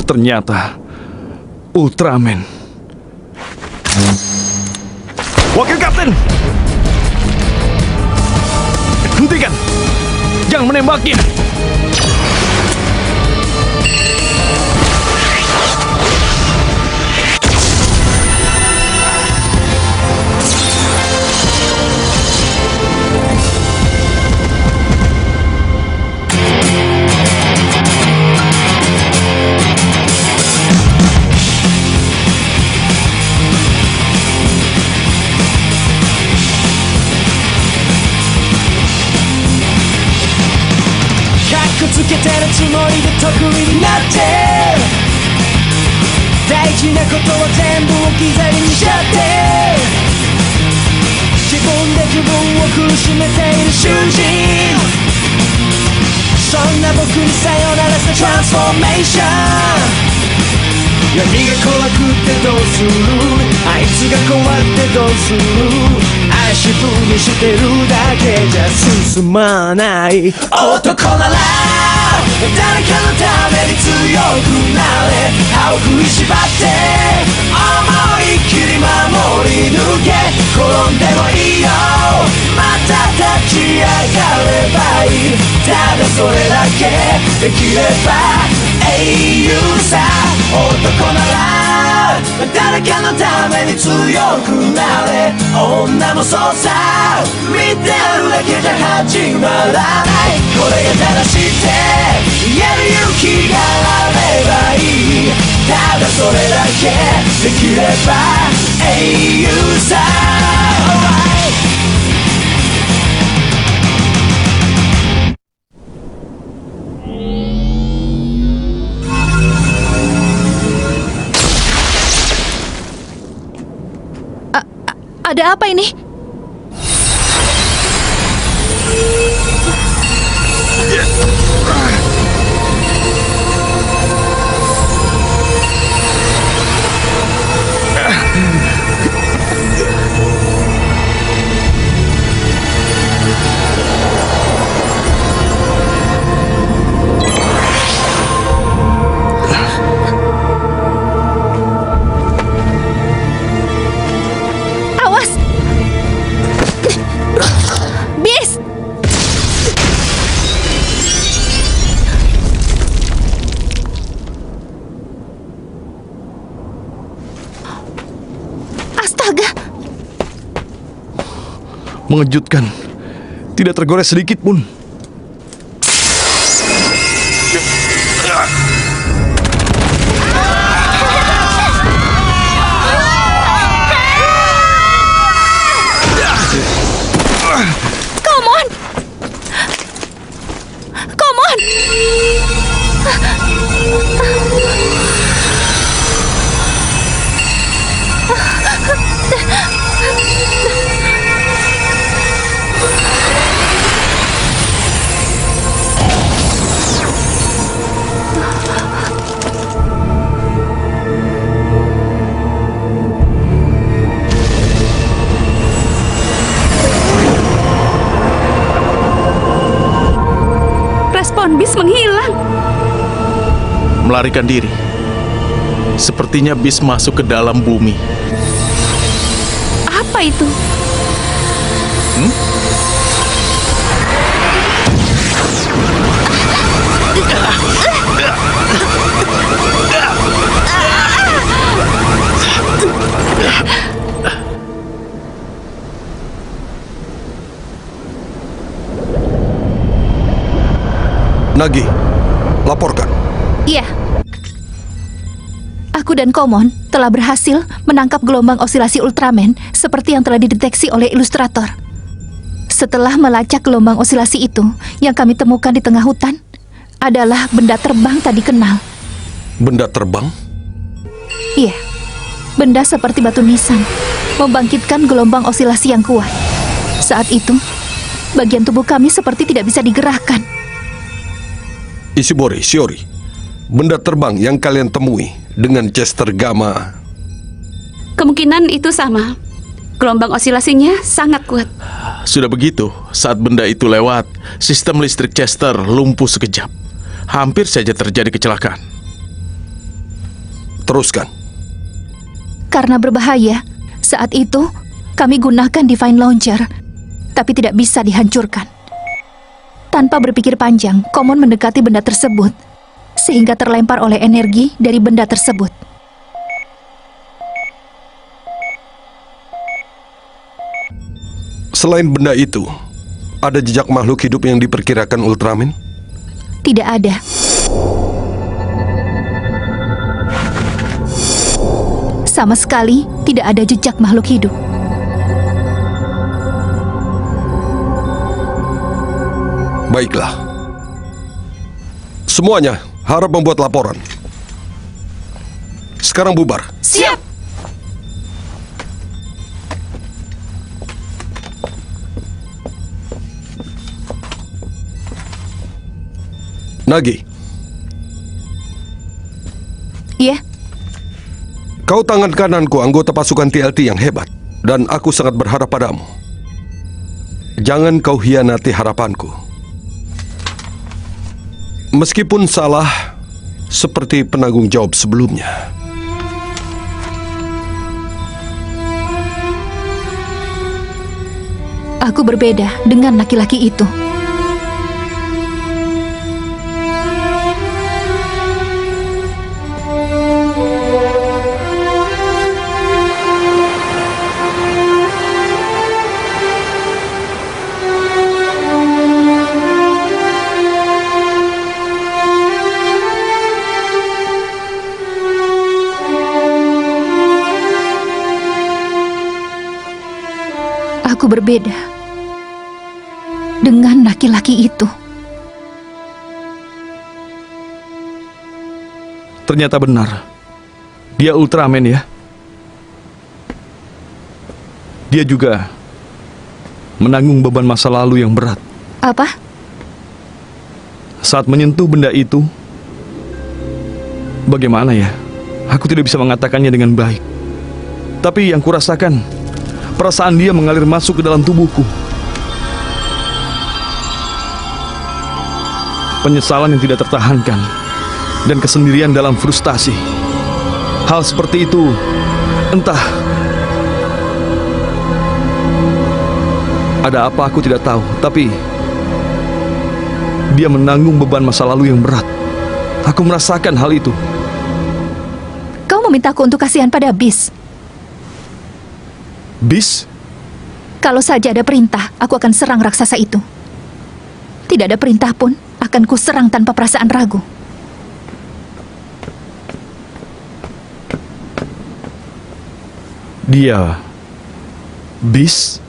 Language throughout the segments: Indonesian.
Ternyata Ultraman. Wakil Kapten, hentikan! Jangan menembaknya!つけてるつもりで得意になって大事なことは全部置き去りにしちゃって自分で自分を苦しめている囚人そんな僕にさよならしたトランスフォーメーション何が怖くてどうするあいつが怖ってどうする足踏みしてるだけじゃ進まない男なら誰かのために強くなれ歯を食いしばって思いっきり守り抜け転んでもいいよまた立ち上がればいいただそれだけできれば英雄さ男なら誰かのために強くなれ女もそうさ見てるだけじゃ始まらないこれが正しいって言える勇気があればいいただそれだけできれば英雄さ、alright Ada apa ini? Mengejutkan, tidak tergores sedikit pun. Come on! Come on! Respon bis menghilang. Melarikan diri. Sepertinya bis masuk ke dalam bumi. Apa itu? Nagi, laporkan. Iya. Aku dan Komon telah berhasil menangkap gelombang osilasi Ultraman seperti yang telah dideteksi oleh ilustrator. Setelah melacak gelombang osilasi itu, yang kami temukan di tengah hutan adalah benda terbang tak dikenal. Benda terbang? Iya, benda seperti batu nisan membangkitkan gelombang osilasi yang kuat. Saat itu, bagian tubuh kami seperti tidak bisa digerakkan. Ishibori, Shiori, benda terbang yang kalian temui dengan Chester Gamma. Kemungkinan itu sama. Gelombang osilasinya sangat kuat. Sudah begitu, saat benda itu lewat, sistem listrik Chester lumpuh sekejap. Hampir saja terjadi kecelakaan. Teruskan. Karena berbahaya, saat itu kami gunakan Divine Launcher, tapi tidak bisa dihancurkan. Tanpa berpikir panjang, Komon mendekati benda tersebut, sehingga terlempar oleh energi dari benda tersebut. Selain benda itu, ada jejak makhluk hidup yang diperkirakan Ultraman? Tidak ada. Sama sekali tidak ada jejak makhluk hidup. Baiklah. Semuanya harap membuat laporan. Sekarang bubar. Siap! Nagi, Ya, kau tangan kananku anggota pasukan TLT yang hebat, dan aku sangat berharap padamu. Jangan kau hianati harapanku. Meskipun salah, seperti penanggung jawab sebelumnya. aku berbeda dengan laki-laki itu. Aku berbeda dengan laki-laki itu. Ternyata benar. Dia Ultraman ya. Dia juga menanggung beban masa lalu yang berat. Apa? Saat menyentuh benda itu, bagaimana ya? Aku tidak bisa mengatakannya dengan baik. Tapi yang kurasakan, perasaan dia mengalir masuk ke dalam tubuhku. Penyesalan yang tidak tertahankan dan kesendirian dalam frustasi. Hal seperti itu, entah ada apa aku tidak tahu, tapi dia menanggung beban masa lalu yang berat. Aku merasakan hal itu. Kau memintaku untuk kasihan pada Beast. Beast? Kalau saja ada perintah, aku akan serang raksasa itu. Tidak ada perintah pun, akan ku serang tanpa perasaan ragu. Dia Beast?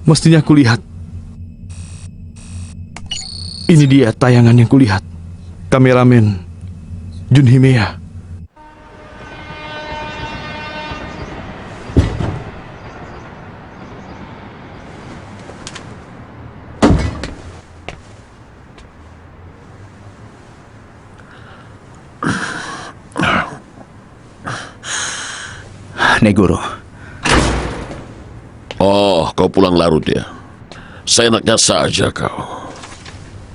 Mestinya kulihat. Ini dia tayangan yang kulihat. Kameramen Jun Himea. Negoro, Oh, kau pulang larut ya? Seenaknya saja kau.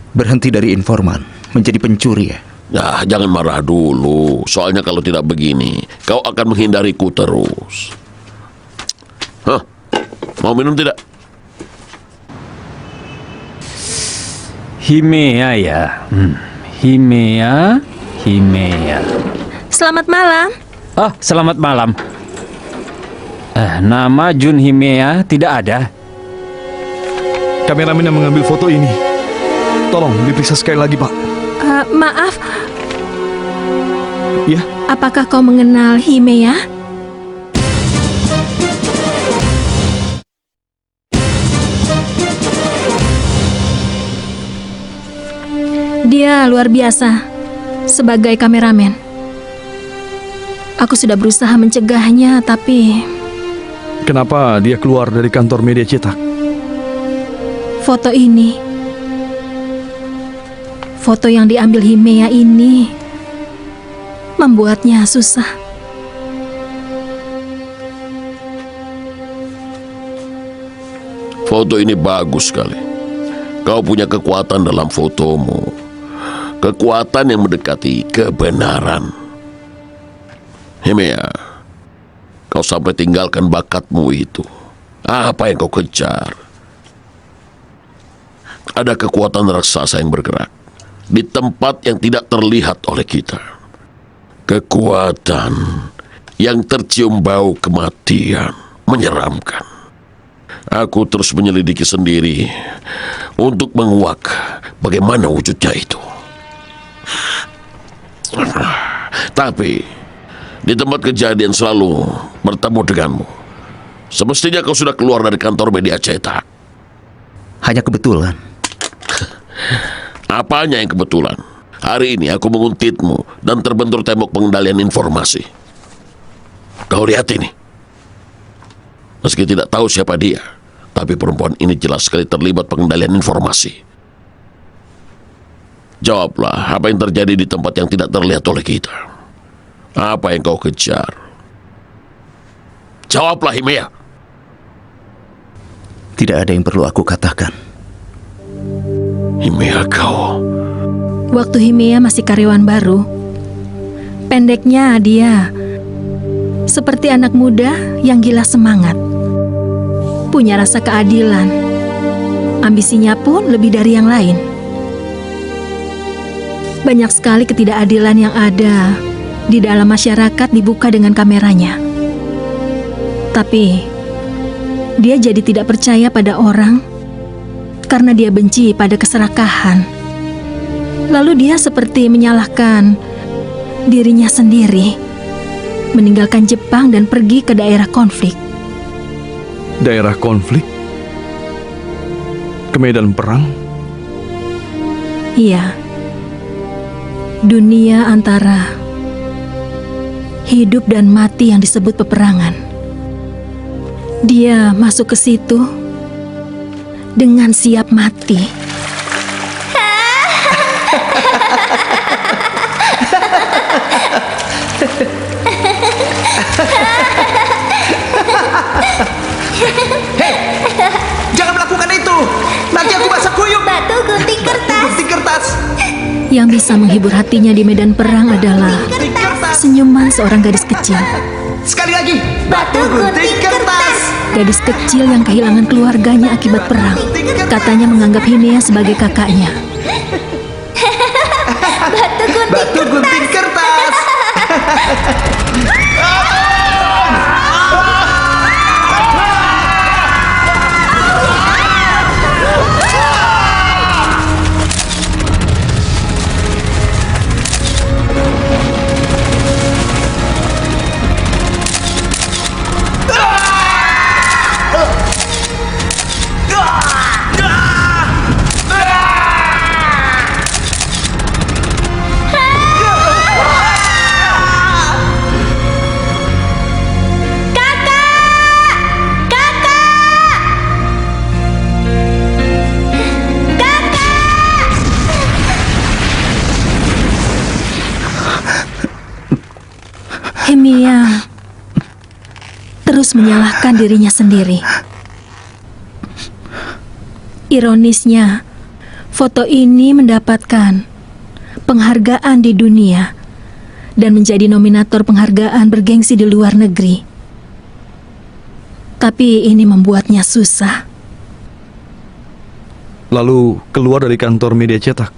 berhenti dari informan menjadi pencuri ya? Nah, jangan marah dulu. Soalnya kalau tidak begini, kau akan menghindariku terus. Hah? Mau minum tidak? Himea ya. Himea. Selamat malam. Oh, selamat malam. Nama Jun Himea tidak ada. Kameramen yang mengambil foto ini, tolong diperiksa sekali lagi, Pak. Maaf, Ya, apakah kau mengenal Himea? Dia luar biasa sebagai kameramen. Aku sudah berusaha mencegahnya, tapi Kenapa dia keluar dari kantor media cetak? Foto ini, foto yang diambil Himea ini membuatnya susah. Foto ini bagus sekali. Kau punya kekuatan dalam fotomu. Kekuatan yang mendekati kebenaran. Himea, kau sampai tinggalkan bakatmu itu. Apa yang kau kejar? Ada kekuatan raksasa yang bergerak di tempat yang tidak terlihat oleh kita. Kekuatan yang tercium bau kematian, menyeramkan. Aku terus menyelidiki sendiri untuk menguak bagaimana wujudnya itu. Tapi di tempat kejadian selalu bertemu denganmu. Semestinya kau sudah keluar dari kantor media cetak. Hanya kebetulan. Apanya yang kebetulan? Hari ini aku menguntitmu dan terbentur tembok pengendalian informasi. Kau lihat ini. Meski tidak tahu siapa dia, tapi perempuan ini jelas sekali terlibat pengendalian informasi. Jawablah, apa yang terjadi di tempat yang tidak terlihat oleh kita? Apa yang kau kejar? Jawablah, Himea. Tidak ada yang perlu aku katakan. Himea, kau... Waktu Himea masih karyawan baru, pendeknya dia seperti anak muda yang gila semangat. Punya rasa keadilan. Ambisinya pun lebih dari yang lain. Banyak sekali ketidakadilan yang ada di dalam masyarakat dibuka dengan kameranya. Tapi dia jadi tidak percaya pada orang karena dia benci pada keserakahan. Lalu dia seperti menyalahkan dirinya sendiri, meninggalkan Jepang dan pergi ke daerah konflik. Daerah konflik? Ke medan perang? Iya. Dunia antara hidup dan mati yang disebut peperangan. Dia masuk ke situ dengan siap mati. Hei, jangan melakukan itu. Nanti aku basah kuyup. Batu gunting kertas. Gunting kertas. Yang bisa menghibur hatinya di medan perang adalah senyuman seorang gadis kecil. Sekali lagi. Batu gunting kertas. Gadis kecil yang kehilangan keluarganya akibat perang. Katanya menganggap Himea sebagai kakaknya. Batu gunting kertas. Himea terus menyalahkan dirinya sendiri. Ironisnya, foto ini mendapatkan penghargaan di dunia dan menjadi nominator penghargaan bergengsi di luar negeri. Tapi ini membuatnya susah. Lalu keluar dari kantor media cetak.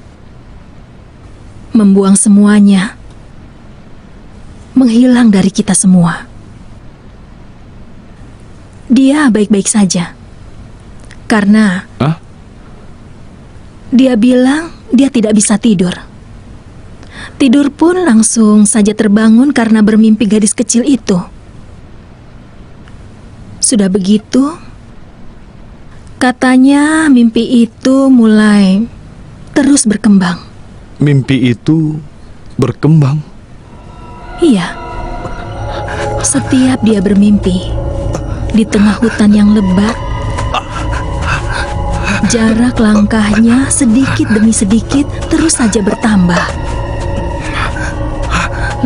Membuang semuanya. Menghilang dari kita semua. Dia baik-baik saja. Karena dia bilang dia tidak bisa tidur. Tidur pun langsung saja terbangun karena bermimpi gadis kecil itu. Sudah begitu, katanya mimpi itu mulai terus berkembang. Mimpi itu berkembang? Iya. Setiap dia bermimpi, di tengah hutan yang lebat. Jarak langkahnya sedikit demi sedikit terus saja bertambah.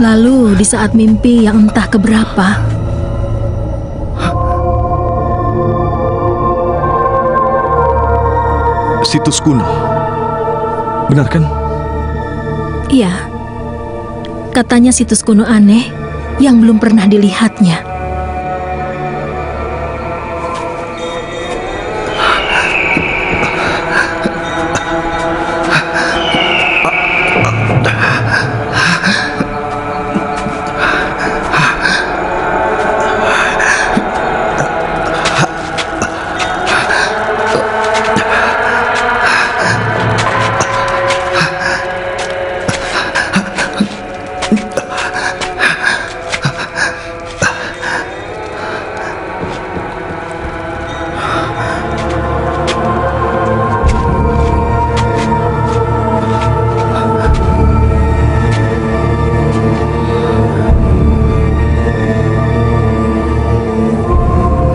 Lalu di saat mimpi yang entah keberapa, Situs kuno. Benar kan? iya, katanya situs kuno aneh yang belum pernah dilihatnya.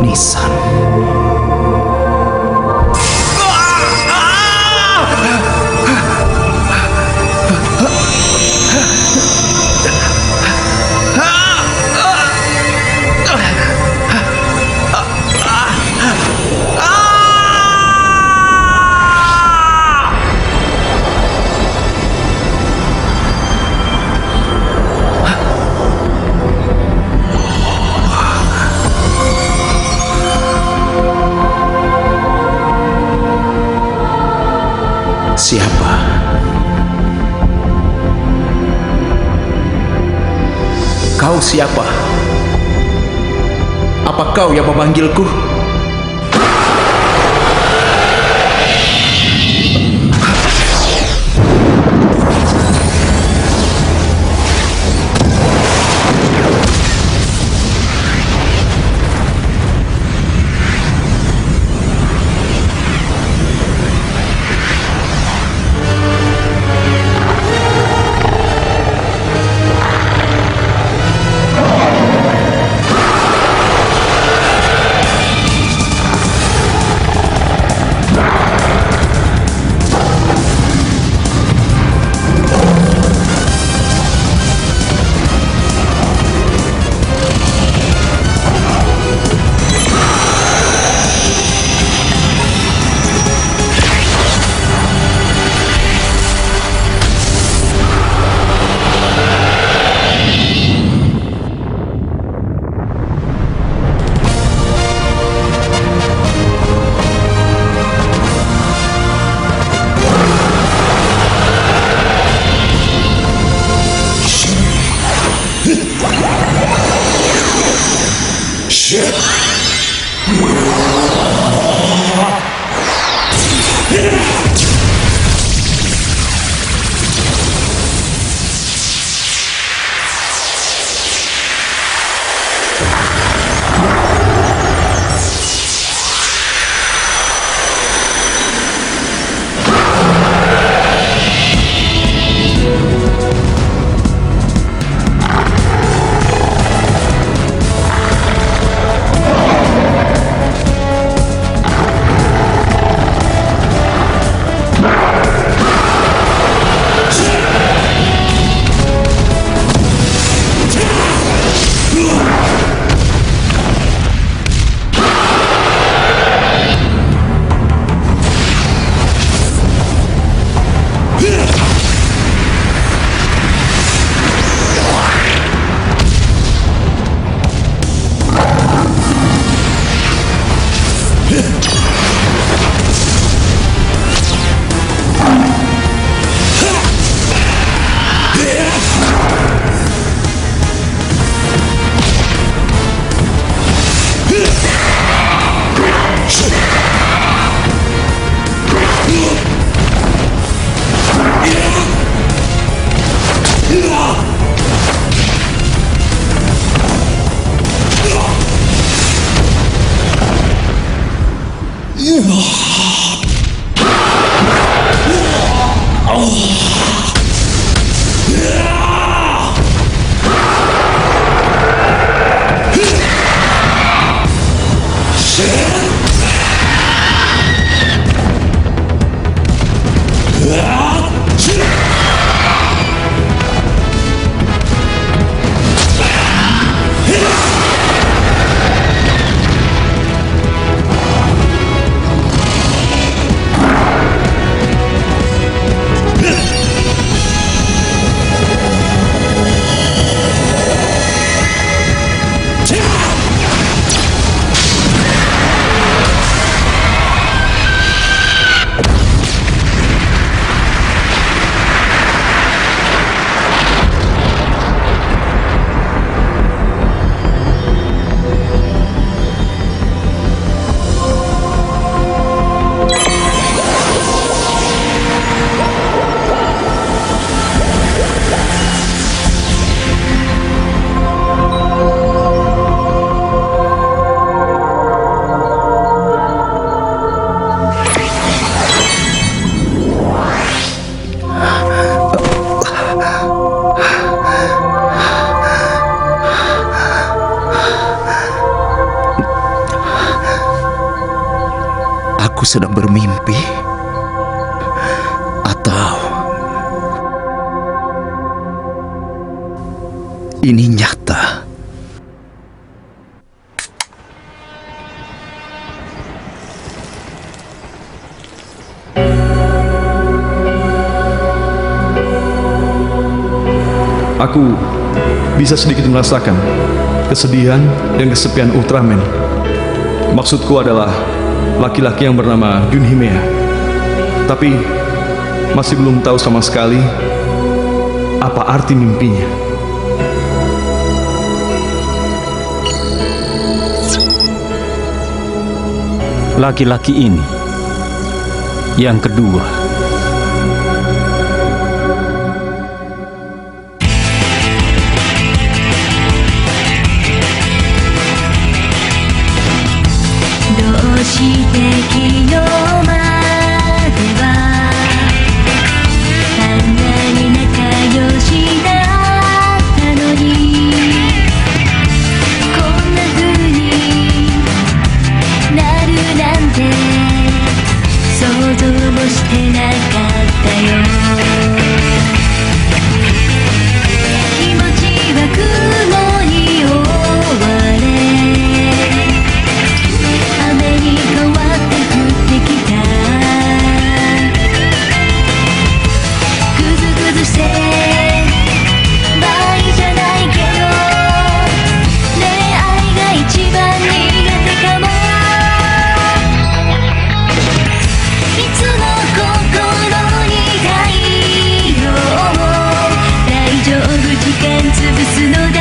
Nisan. Siapa? Kau siapa? Apa kau yang memanggilku? aku sedang bermimpi? Atau ini nyata? Aku bisa sedikit merasakan kesedihan dan kesepian Ultraman. Maksudku adalah laki-laki yang bernama Jun Himea. Tapi masih belum tahu sama sekali apa arti mimpinya. Laki-laki ini yang kedua.「大丈夫時間潰すのだ